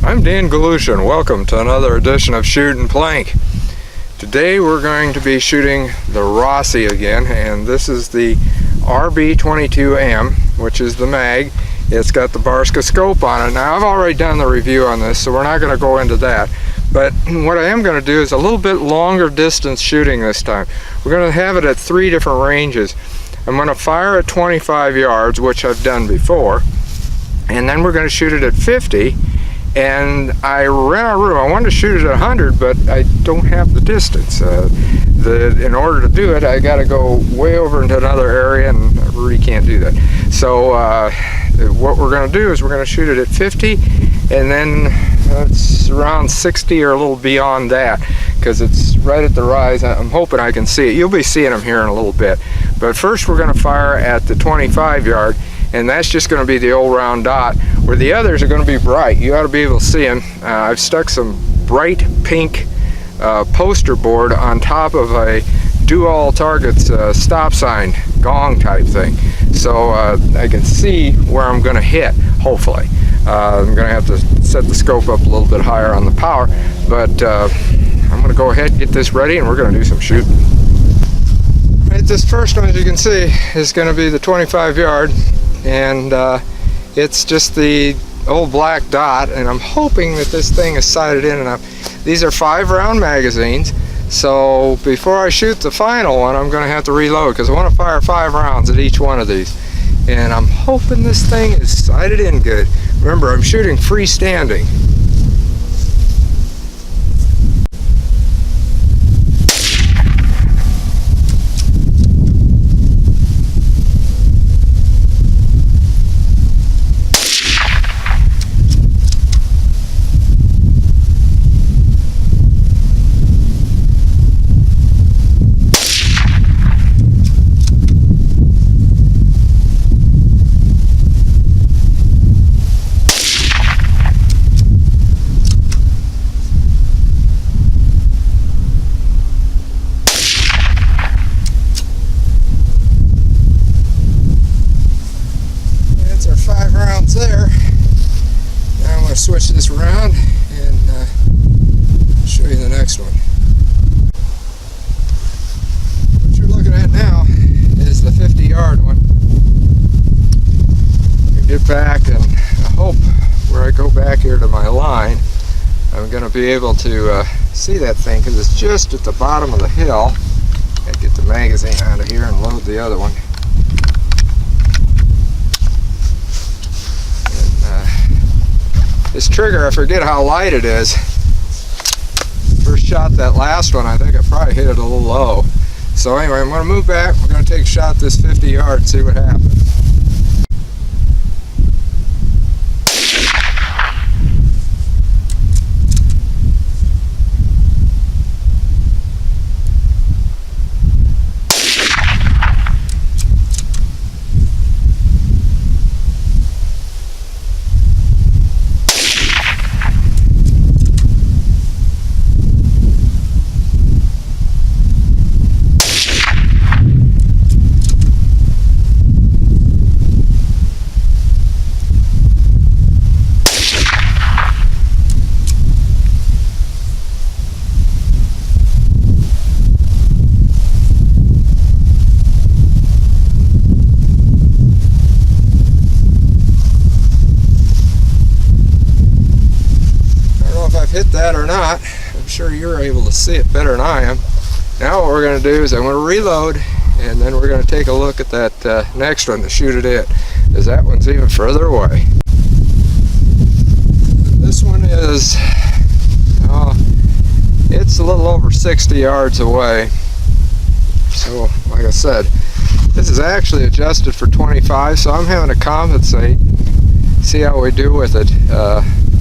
I'm Dan Galusha and welcome to another edition of Shootin' Plink. Today we're going to be shooting the Rossi again, and this is the B22M, which is the mag. It's got the Barska scope on it. Now I've already done the review on this, so we're not going to go into that. But what I am going to do is a little bit longer distance shooting this time. We're going to have it at 3 different ranges. I'm going to fire at 25 yards, which I've done before, and then we're going to shoot it at 50. And I ran out of room. I wanted to shoot it at 100, but I don't have the distance. In order to do it, I got to go way over into another area, and I really can't do that. So what we're going to do is we're going to shoot it at 50, and then it's around 60 or a little beyond that, because it's right at the rise. I'm hoping I can see it. You'll be seeing them here in a little bit. But first we're going to fire at the 25 yard, and that's just going to be the old round dot, where the others are going to be bright. You ought to be able to see them. I've stuck some bright pink poster board on top of a do-all targets stop sign gong type thing, so I can see where I'm going to hit, hopefully. I'm going to have to set the scope up a little bit higher on the power, but I'm going to go ahead and get this ready, and we're going to do some shooting. Right, this first one, as you can see, is going to be the 25 yard, and it's just the old black dot, and I'm hoping that this thing is sighted in enough. These are 5-round magazines, so before I shoot the final one, I'm going to have to reload, because I want to fire 5 rounds at each one of these, and I'm hoping this thing is sighted in good. Remember, I'm shooting freestanding. There. Now I'm going to switch this around and show you the next one. What you're looking at now is the 50 yard one. Get back, and I hope where I go back here to my line, I'm going to be able to see that thing, because it's just at the bottom of the hill. Gotta get the magazine out of here and load the other one. This trigger, I forget how light it is. First shot that last one, I think I probably hit it a little low. So anyway, I'm going to move back. We're going to take a shot at this 50 yard and see what happens. Hit that or not. I'm sure you're able to see it better than I am. Now what we're going to do is I'm going to reload, and then we're going to take a look at that next one to shoot it in, because that one's even further away. This one is, it's a little over 60 yards away. So like I said, this is actually adjusted for 25, so I'm having to compensate, see how we do with it.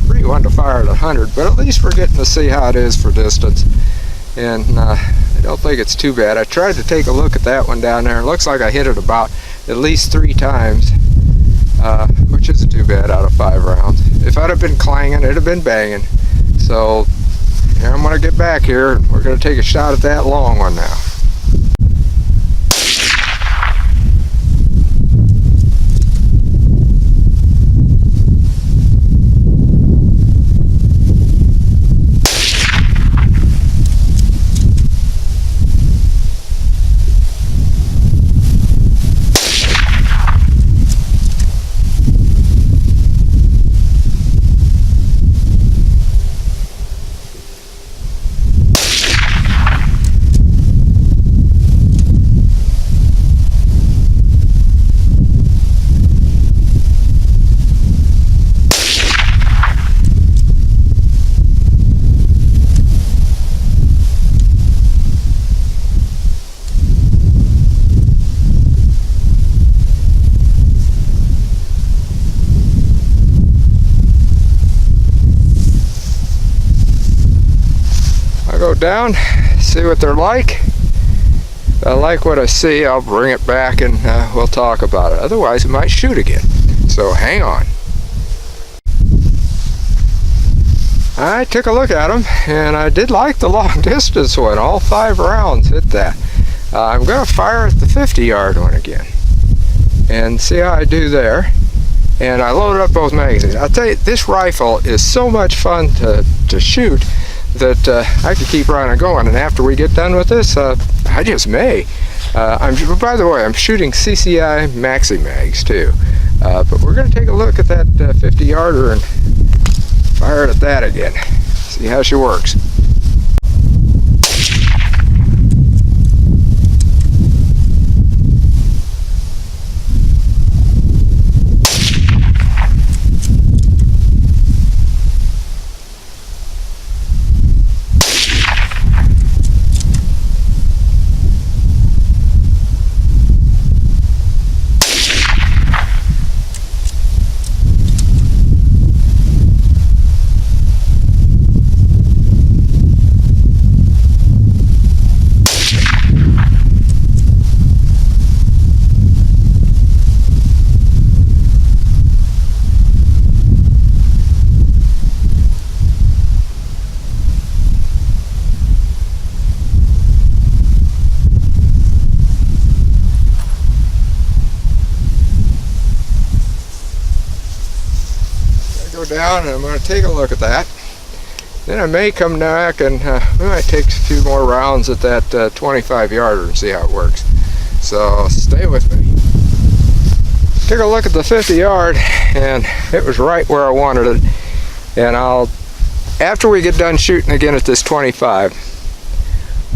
Really wanted to fire at 100, but at least we're getting to see how it is for distance, and I don't think it's too bad. I tried to take a look at that one down there, and it looks like I hit it about at least 3 times, which isn't too bad out of 5 rounds. If I'd have been clanging, it'd have been banging. So here I'm going to get back here, and we're going to take a shot at that long one now. I'll go down, see what they're like. If I like what I see, I'll bring it back and we'll talk about it. Otherwise, it might shoot again. So hang on. I took a look at them, and I did like the long distance one. All 5 rounds hit that. I'm going to fire at the 50-yard one again and see how I do there. And I loaded up both magazines. I'll tell you, this rifle is so much fun to shoot that I could keep running going. And after we get done with this, I just may. By the way, I'm shooting CCI Maxi Mags too. But we're going to take a look at that 50-yarder and fire it at that again. See how she works. Go down and I'm going to take a look at that. Then I may come back and we might take a few more rounds at that 25-yarder and see how it works. So stay with me. Took a look at the 50-yard and it was right where I wanted it. And after we get done shooting again at this 25,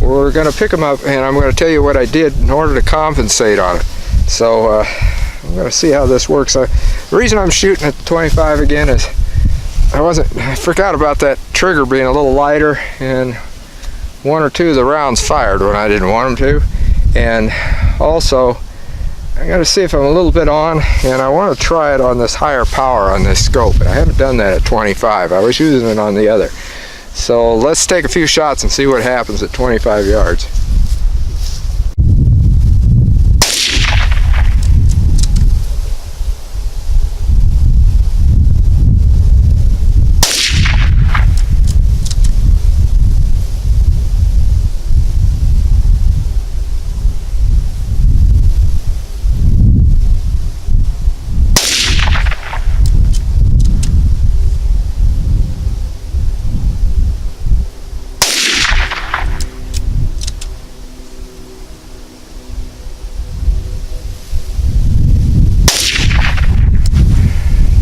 we're going to pick them up and I'm going to tell you what I did in order to compensate on it. So I'm going to see how this works. The reason I'm shooting at 25 again is I forgot about that trigger being a little lighter, and 1 or 2 of the rounds fired when I didn't want them to. And also, I got to see if I'm a little bit on, and I want to try it on this higher power on this scope. And I haven't done that at 25. I was using it on the other. So let's take a few shots and see what happens at 25 yards.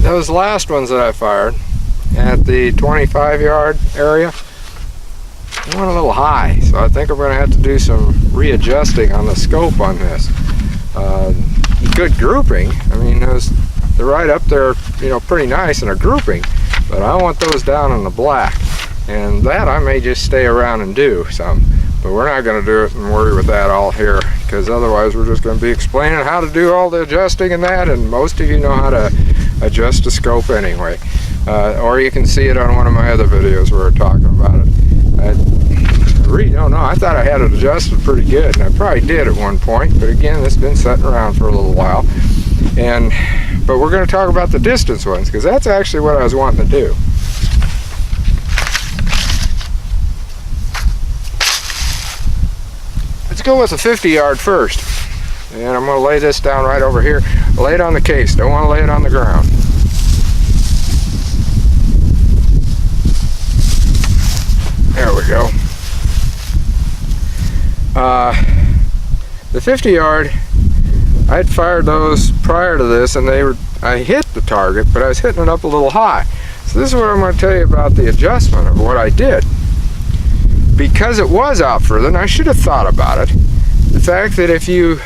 Those last ones that I fired at the 25-yard area went a little high, so I think I'm going to have to do some readjusting on the scope on this. Good grouping. I mean, they're right up there, you know, pretty nice in a grouping, but I want those down in the black, and that I may just stay around and do some. But we're not going to do it and worry with that all here, because otherwise we're just going to be explaining how to do all the adjusting and that, and most of you know how to adjust the scope anyway. Or you can see it on one of my other videos where we're talking about it. I really don't know. I thought I had it adjusted pretty good, and I probably did at one point, but again, it's been sitting around for a little while. But we're going to talk about the distance ones, because that's actually what I was wanting to do. Let's go with the 50-yard first. And I'm going to lay this down right over here. Lay it on the case. Don't want to lay it on the ground. There we go. The 50-yard, I'd fired those prior to this, and I hit the target, but I was hitting it up a little high. So this is what I'm going to tell you about the adjustment of what I did. Because it was out further, and I should have thought about it, the fact that if you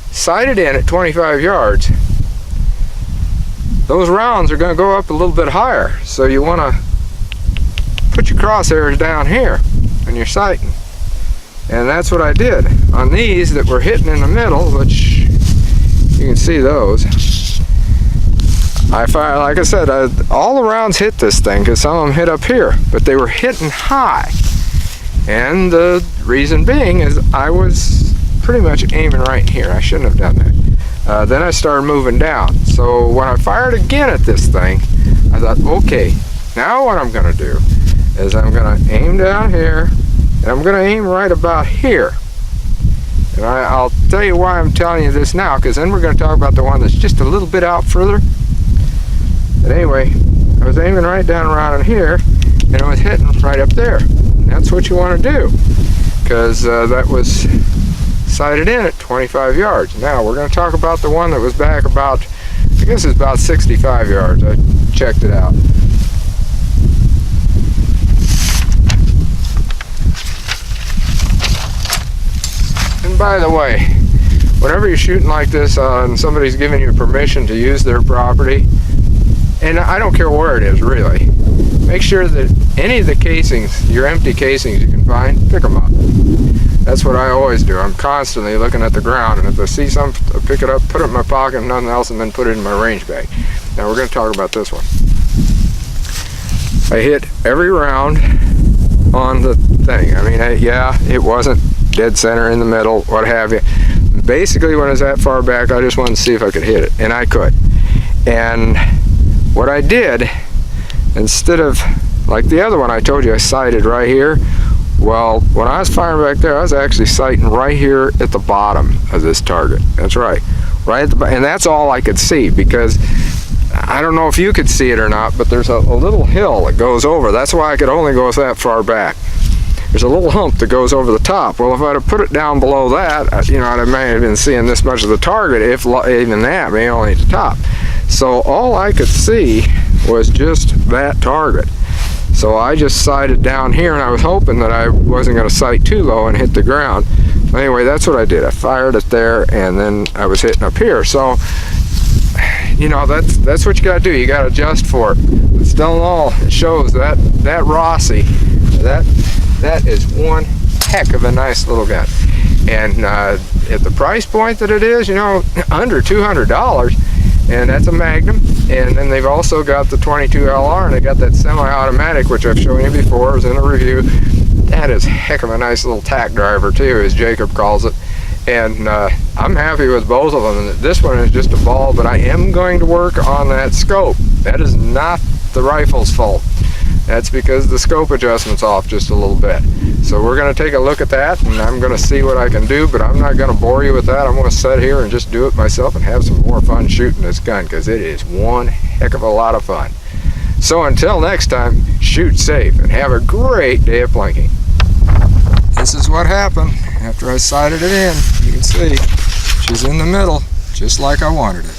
sight it in at 25 yards, those rounds are going to go up a little bit higher. So you want to put your crosshairs down here when you're sighting. And that's what I did. On these that were hitting in the middle, which you can see those, I fired, like I said, all the rounds hit this thing, because some of them hit up here, but they were hitting high. And the reason being is I was pretty much aiming right here. I shouldn't have done that. Then I started moving down. So when I fired again at this thing, I thought, okay, now what I'm gonna do is I'm gonna aim down here, and I'm gonna aim right about here. And I'll tell you why I'm telling you this now, because then we're gonna talk about the one that's just a little bit out further. But anyway, I was aiming right down around in here, and I was hitting right up there. And that's what you want to do, because that was sighted in at 25 yards. Now we're going to talk about the one that was back about, I guess it's about 65 yards. I checked it out. And by the way, whenever you're shooting like this and somebody's giving you permission to use their property, and I don't care where it is really, make sure that any of the casings, your empty casings you can find, pick them up. That's what I always do. I'm constantly looking at the ground, and if I see something, I pick it up, put it in my pocket, nothing else, and then put it in my range bag. Now we're going to talk about this one. I hit every round on the thing. I mean, yeah, it wasn't dead center in the middle, what have you. Basically, when I was that far back, I just wanted to see if I could hit it, and I could. And what I did, instead of, like the other one I told you I sighted right here, well, when I was firing back there, I was actually sighting right here at the bottom of this target. That's right. Right at the bottom. And that's all I could see, because I don't know if you could see it or not, but there's a little hill that goes over. That's why I could only go that far back. There's a little hump that goes over the top. Well, if I'd have put it down below that, you know, I may have been seeing this much of the target, if even that, maybe only at the top. So all I could see was just that target. So I just sighted down here, and I was hoping that I wasn't going to sight too low and hit the ground. Anyway, that's what I did. I fired it there, and then I was hitting up here. So, you know, that's what you got to do. You got to adjust for it. But still in all, it shows that Rossi, that is one heck of a nice little gun. And at the price point that it is, you know, under $200. And that's a Magnum, and then they've also got the 22 LR, and they got that semi-automatic, which I've shown you before, it was in a review. That is a heck of a nice little tack driver too, as Jacob calls it. And I'm happy with both of them. This one is just a ball, but I am going to work on that scope. That is not the rifle's fault. That's because the scope adjustment's off just a little bit. So we're going to take a look at that, and I'm going to see what I can do, but I'm not going to bore you with that. I'm going to sit here and just do it myself and have some more fun shooting this gun, because it is one heck of a lot of fun. So until next time, shoot safe and have a great day of plinking. This is what happened after I sighted it in. You can see she's in the middle, just like I wanted it.